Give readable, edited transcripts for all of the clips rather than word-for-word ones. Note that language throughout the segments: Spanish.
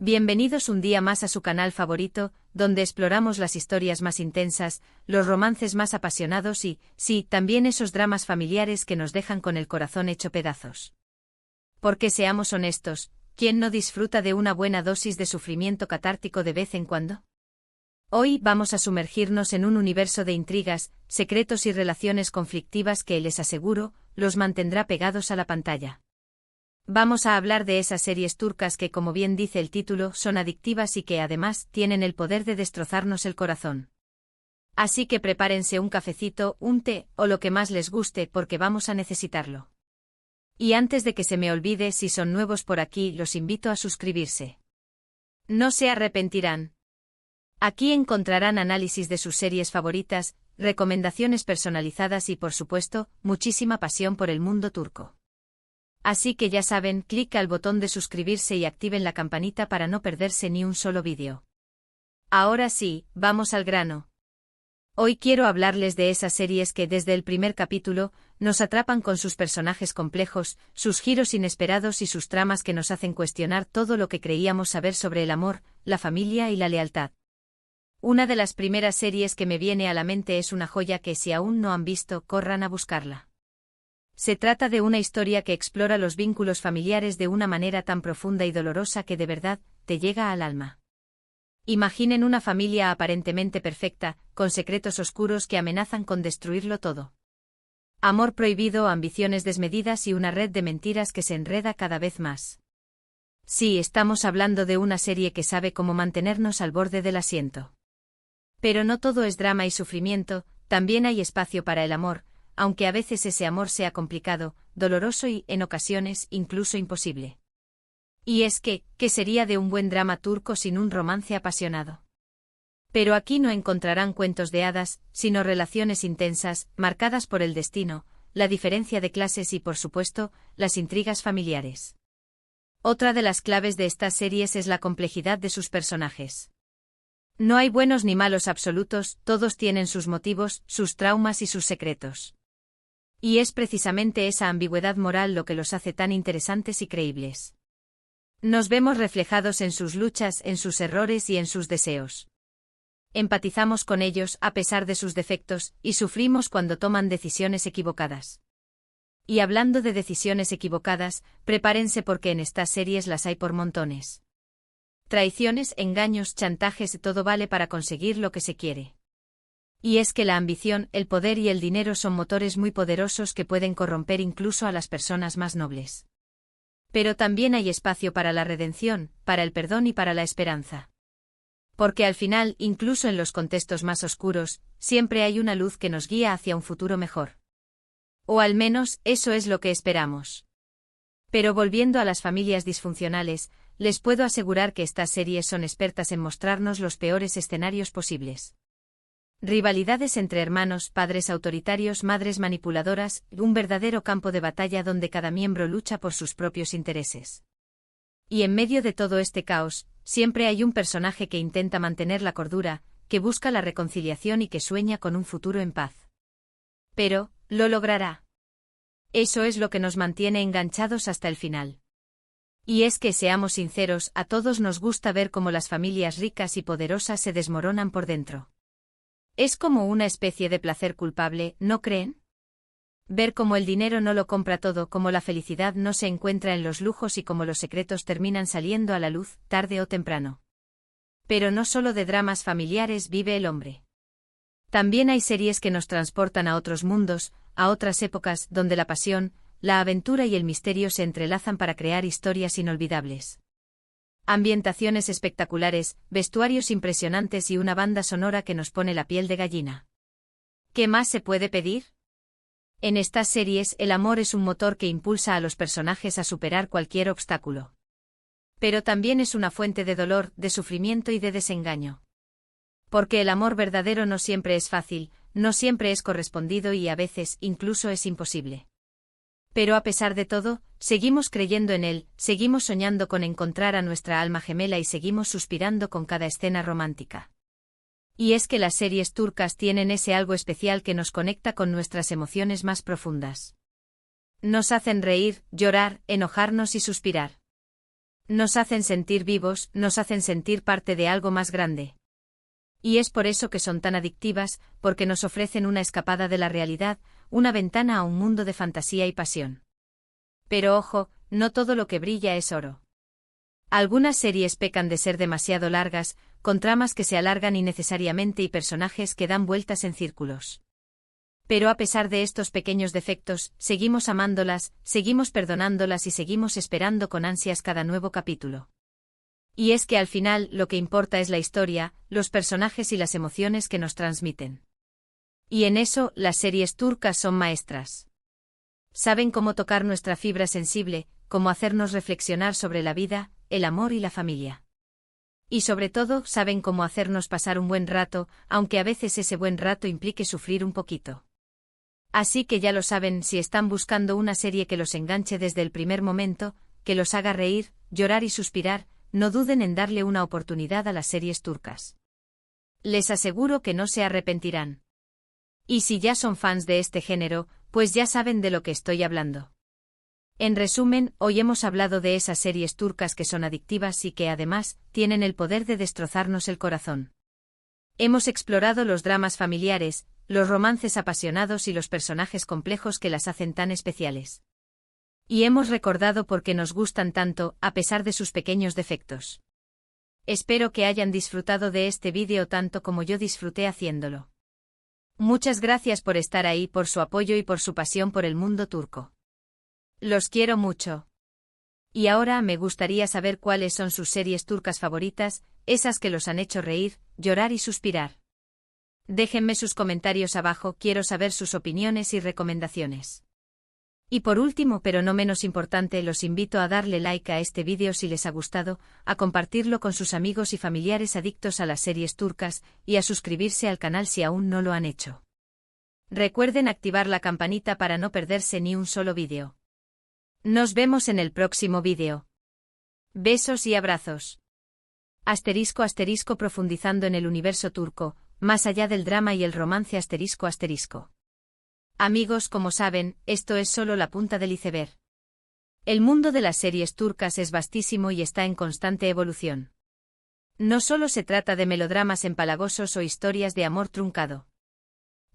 Bienvenidos un día más a su canal favorito, donde exploramos las historias más intensas, los romances más apasionados y, sí, también esos dramas familiares que nos dejan con el corazón hecho pedazos. Porque seamos honestos, ¿quién no disfruta de una buena dosis de sufrimiento catártico de vez en cuando? Hoy vamos a sumergirnos en un universo de intrigas, secretos y relaciones conflictivas que, les aseguro, los mantendrá pegados a la pantalla. Vamos a hablar de esas series turcas que, como bien dice el título, son adictivas y que además tienen el poder de destrozarnos el corazón. Así que prepárense un cafecito, un té o lo que más les guste porque vamos a necesitarlo. Y antes de que se me olvide, si son nuevos por aquí, los invito a suscribirse. No se arrepentirán. Aquí encontrarán análisis de sus series favoritas, recomendaciones personalizadas y, por supuesto, muchísima pasión por el mundo turco. Así que ya saben, clic al botón de suscribirse y activen la campanita para no perderse ni un solo vídeo. Ahora sí, vamos al grano. Hoy quiero hablarles de esas series que desde el primer capítulo nos atrapan con sus personajes complejos, sus giros inesperados y sus tramas que nos hacen cuestionar todo lo que creíamos saber sobre el amor, la familia y la lealtad. Una de las primeras series que me viene a la mente es una joya que, si aún no han visto, corran a buscarla. Se trata de una historia que explora los vínculos familiares de una manera tan profunda y dolorosa que de verdad te llega al alma. Imaginen una familia aparentemente perfecta, con secretos oscuros que amenazan con destruirlo todo. Amor prohibido, ambiciones desmedidas y una red de mentiras que se enreda cada vez más. Sí, estamos hablando de una serie que sabe cómo mantenernos al borde del asiento. Pero no todo es drama y sufrimiento, también hay espacio para el amor, aunque a veces ese amor sea complicado, doloroso y, en ocasiones, incluso imposible. Y es que, ¿qué sería de un buen drama turco sin un romance apasionado? Pero aquí no encontrarán cuentos de hadas, sino relaciones intensas, marcadas por el destino, la diferencia de clases y, por supuesto, las intrigas familiares. Otra de las claves de estas series es la complejidad de sus personajes. No hay buenos ni malos absolutos, todos tienen sus motivos, sus traumas y sus secretos. Y es precisamente esa ambigüedad moral lo que los hace tan interesantes y creíbles. Nos vemos reflejados en sus luchas, en sus errores y en sus deseos. Empatizamos con ellos a pesar de sus defectos, y sufrimos cuando toman decisiones equivocadas. Y hablando de decisiones equivocadas, prepárense porque en estas series las hay por montones. Traiciones, engaños, chantajes, todo vale para conseguir lo que se quiere. Y es que la ambición, el poder y el dinero son motores muy poderosos que pueden corromper incluso a las personas más nobles. Pero también hay espacio para la redención, para el perdón y para la esperanza. Porque al final, incluso en los contextos más oscuros, siempre hay una luz que nos guía hacia un futuro mejor. O al menos, eso es lo que esperamos. Pero volviendo a las familias disfuncionales, les puedo asegurar que estas series son expertas en mostrarnos los peores escenarios posibles. Rivalidades entre hermanos, padres autoritarios, madres manipuladoras, un verdadero campo de batalla donde cada miembro lucha por sus propios intereses. Y en medio de todo este caos, siempre hay un personaje que intenta mantener la cordura, que busca la reconciliación y que sueña con un futuro en paz. Pero, ¿lo logrará? Eso es lo que nos mantiene enganchados hasta el final. Y es que, seamos sinceros, a todos nos gusta ver cómo las familias ricas y poderosas se desmoronan por dentro. Es como una especie de placer culpable, ¿no creen? Ver cómo el dinero no lo compra todo, cómo la felicidad no se encuentra en los lujos y cómo los secretos terminan saliendo a la luz, tarde o temprano. Pero no solo de dramas familiares vive el hombre. También hay series que nos transportan a otros mundos, a otras épocas, donde la pasión, la aventura y el misterio se entrelazan para crear historias inolvidables. Ambientaciones espectaculares, vestuarios impresionantes y una banda sonora que nos pone la piel de gallina. ¿Qué más se puede pedir? En estas series el amor es un motor que impulsa a los personajes a superar cualquier obstáculo. Pero también es una fuente de dolor, de sufrimiento y de desengaño. Porque el amor verdadero no siempre es fácil, no siempre es correspondido y a veces incluso es imposible. Pero a pesar de todo, seguimos creyendo en él, seguimos soñando con encontrar a nuestra alma gemela y seguimos suspirando con cada escena romántica. Y es que las series turcas tienen ese algo especial que nos conecta con nuestras emociones más profundas. Nos hacen reír, llorar, enojarnos y suspirar. Nos hacen sentir vivos, nos hacen sentir parte de algo más grande. Y es por eso que son tan adictivas, porque nos ofrecen una escapada de la realidad, una ventana a un mundo de fantasía y pasión. Pero ojo, no todo lo que brilla es oro. Algunas series pecan de ser demasiado largas, con tramas que se alargan innecesariamente y personajes que dan vueltas en círculos. Pero a pesar de estos pequeños defectos, seguimos amándolas, seguimos perdonándolas y seguimos esperando con ansias cada nuevo capítulo. Y es que al final lo que importa es la historia, los personajes y las emociones que nos transmiten. Y en eso, las series turcas son maestras. Saben cómo tocar nuestra fibra sensible, cómo hacernos reflexionar sobre la vida, el amor y la familia. Y sobre todo, saben cómo hacernos pasar un buen rato, aunque a veces ese buen rato implique sufrir un poquito. Así que ya lo saben, si están buscando una serie que los enganche desde el primer momento, que los haga reír, llorar y suspirar, no duden en darle una oportunidad a las series turcas. Les aseguro que no se arrepentirán. Y si ya son fans de este género, pues ya saben de lo que estoy hablando. En resumen, hoy hemos hablado de esas series turcas que son adictivas y que además, tienen el poder de destrozarnos el corazón. Hemos explorado los dramas familiares, los romances apasionados y los personajes complejos que las hacen tan especiales. Y hemos recordado por qué nos gustan tanto, a pesar de sus pequeños defectos. Espero que hayan disfrutado de este vídeo tanto como yo disfruté haciéndolo. Muchas gracias por estar ahí, por su apoyo y por su pasión por el mundo turco. Los quiero mucho. Y ahora me gustaría saber cuáles son sus series turcas favoritas, esas que los han hecho reír, llorar y suspirar. Déjenme sus comentarios abajo, quiero saber sus opiniones y recomendaciones. Y por último, pero no menos importante, los invito a darle like a este vídeo si les ha gustado, a compartirlo con sus amigos y familiares adictos a las series turcas, y a suscribirse al canal si aún no lo han hecho. Recuerden activar la campanita para no perderse ni un solo vídeo. Nos vemos en el próximo vídeo. Besos y abrazos. *** profundizando en el universo turco, más allá del drama y el romance ***. Amigos, como saben, esto es solo la punta del iceberg. El mundo de las series turcas es vastísimo y está en constante evolución. No solo se trata de melodramas empalagosos o historias de amor truncado.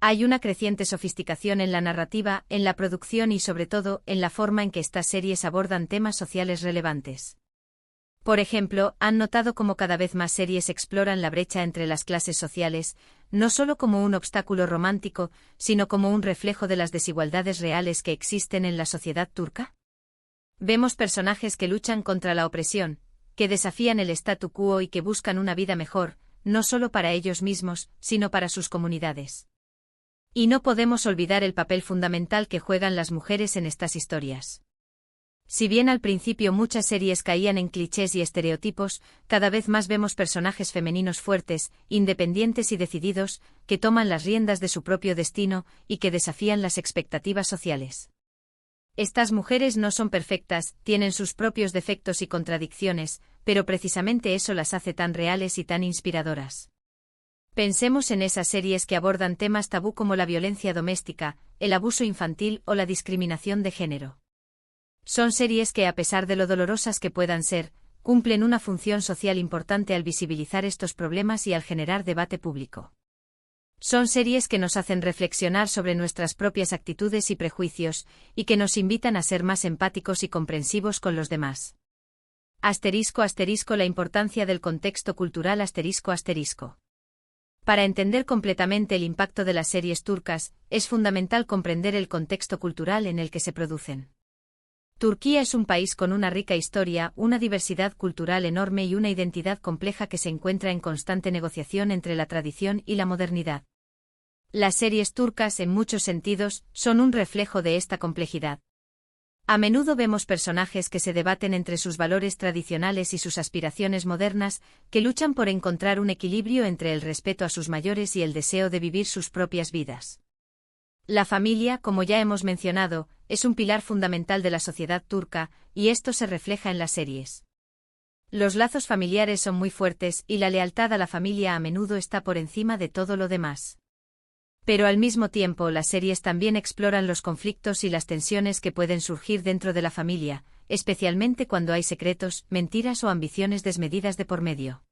Hay una creciente sofisticación en la narrativa, en la producción y sobre todo, en la forma en que estas series abordan temas sociales relevantes. Por ejemplo, han notado cómo cada vez más series exploran la brecha entre las clases sociales, no solo como un obstáculo romántico, sino como un reflejo de las desigualdades reales que existen en la sociedad turca. Vemos personajes que luchan contra la opresión, que desafían el statu quo y que buscan una vida mejor, no solo para ellos mismos, sino para sus comunidades. Y no podemos olvidar el papel fundamental que juegan las mujeres en estas historias. Si bien al principio muchas series caían en clichés y estereotipos, cada vez más vemos personajes femeninos fuertes, independientes y decididos, que toman las riendas de su propio destino y que desafían las expectativas sociales. Estas mujeres no son perfectas, tienen sus propios defectos y contradicciones, pero precisamente eso las hace tan reales y tan inspiradoras. Pensemos en esas series que abordan temas tabú como la violencia doméstica, el abuso infantil o la discriminación de género. Son series que, a pesar de lo dolorosas que puedan ser, cumplen una función social importante al visibilizar estos problemas y al generar debate público. Son series que nos hacen reflexionar sobre nuestras propias actitudes y prejuicios, y que nos invitan a ser más empáticos y comprensivos con los demás. *** La importancia del contexto cultural ***. Para entender completamente el impacto de las series turcas, es fundamental comprender el contexto cultural en el que se producen. Turquía es un país con una rica historia, una diversidad cultural enorme y una identidad compleja que se encuentra en constante negociación entre la tradición y la modernidad. Las series turcas, en muchos sentidos, son un reflejo de esta complejidad. A menudo vemos personajes que se debaten entre sus valores tradicionales y sus aspiraciones modernas, que luchan por encontrar un equilibrio entre el respeto a sus mayores y el deseo de vivir sus propias vidas. La familia, como ya hemos mencionado, es un pilar fundamental de la sociedad turca, y esto se refleja en las series. Los lazos familiares son muy fuertes y la lealtad a la familia a menudo está por encima de todo lo demás. Pero al mismo tiempo las series también exploran los conflictos y las tensiones que pueden surgir dentro de la familia, especialmente cuando hay secretos, mentiras o ambiciones desmedidas de por medio.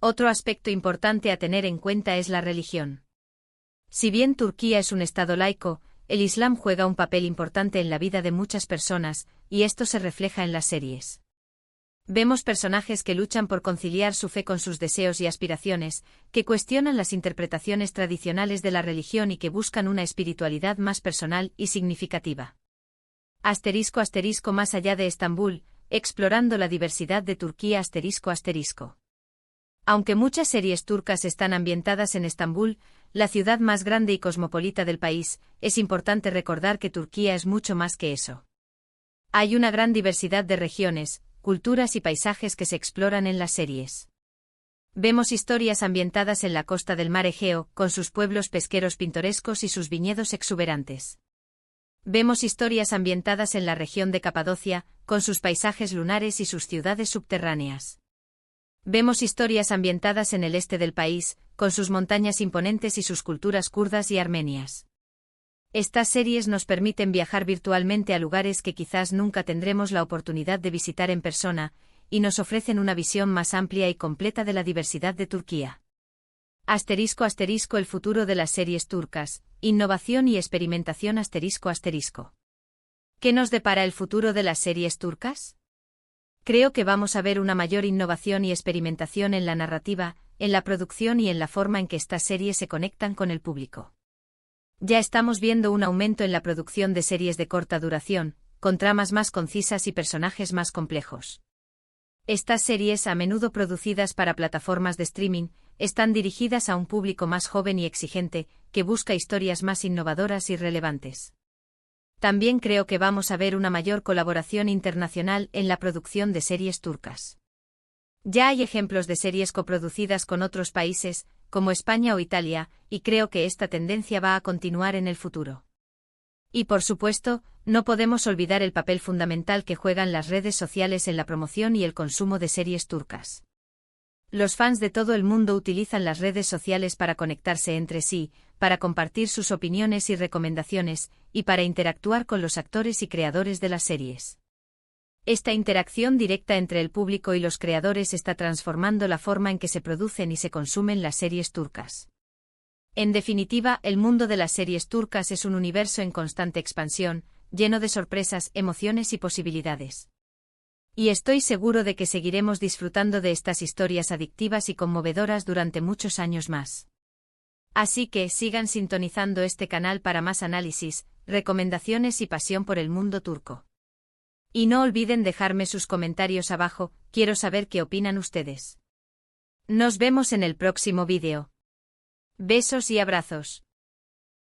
Otro aspecto importante a tener en cuenta es la religión. Si bien Turquía es un estado laico, el Islam juega un papel importante en la vida de muchas personas, y esto se refleja en las series. Vemos personajes que luchan por conciliar su fe con sus deseos y aspiraciones, que cuestionan las interpretaciones tradicionales de la religión y que buscan una espiritualidad más personal y significativa. *** Más allá de Estambul, explorando la diversidad de Turquía ***. Aunque muchas series turcas están ambientadas en Estambul, la ciudad más grande y cosmopolita del país, es importante recordar que Turquía es mucho más que eso. Hay una gran diversidad de regiones, culturas y paisajes que se exploran en las series. Vemos historias ambientadas en la costa del mar Egeo, con sus pueblos pesqueros pintorescos y sus viñedos exuberantes. Vemos historias ambientadas en la región de Capadocia, con sus paisajes lunares y sus ciudades subterráneas. Vemos historias ambientadas en el este del país, con sus montañas imponentes y sus culturas kurdas y armenias. Estas series nos permiten viajar virtualmente a lugares que quizás nunca tendremos la oportunidad de visitar en persona, y nos ofrecen una visión más amplia y completa de la diversidad de Turquía. *** El futuro de las series turcas, innovación y experimentación ***. ¿Qué nos depara el futuro de las series turcas? Creo que vamos a ver una mayor innovación y experimentación en la narrativa, en la producción y en la forma en que estas series se conectan con el público. Ya estamos viendo un aumento en la producción de series de corta duración, con tramas más concisas y personajes más complejos. Estas series, a menudo producidas para plataformas de streaming, están dirigidas a un público más joven y exigente, que busca historias más innovadoras y relevantes. También creo que vamos a ver una mayor colaboración internacional en la producción de series turcas. Ya hay ejemplos de series coproducidas con otros países, como España o Italia, y creo que esta tendencia va a continuar en el futuro. Y por supuesto, no podemos olvidar el papel fundamental que juegan las redes sociales en la promoción y el consumo de series turcas. Los fans de todo el mundo utilizan las redes sociales para conectarse entre sí, para compartir sus opiniones y recomendaciones, y para interactuar con los actores y creadores de las series. Esta interacción directa entre el público y los creadores está transformando la forma en que se producen y se consumen las series turcas. En definitiva, el mundo de las series turcas es un universo en constante expansión, lleno de sorpresas, emociones y posibilidades. Y estoy seguro de que seguiremos disfrutando de estas historias adictivas y conmovedoras durante muchos años más. Así que sigan sintonizando este canal para más análisis, recomendaciones y pasión por el mundo turco. Y no olviden dejarme sus comentarios abajo, quiero saber qué opinan ustedes. Nos vemos en el próximo vídeo. Besos y abrazos.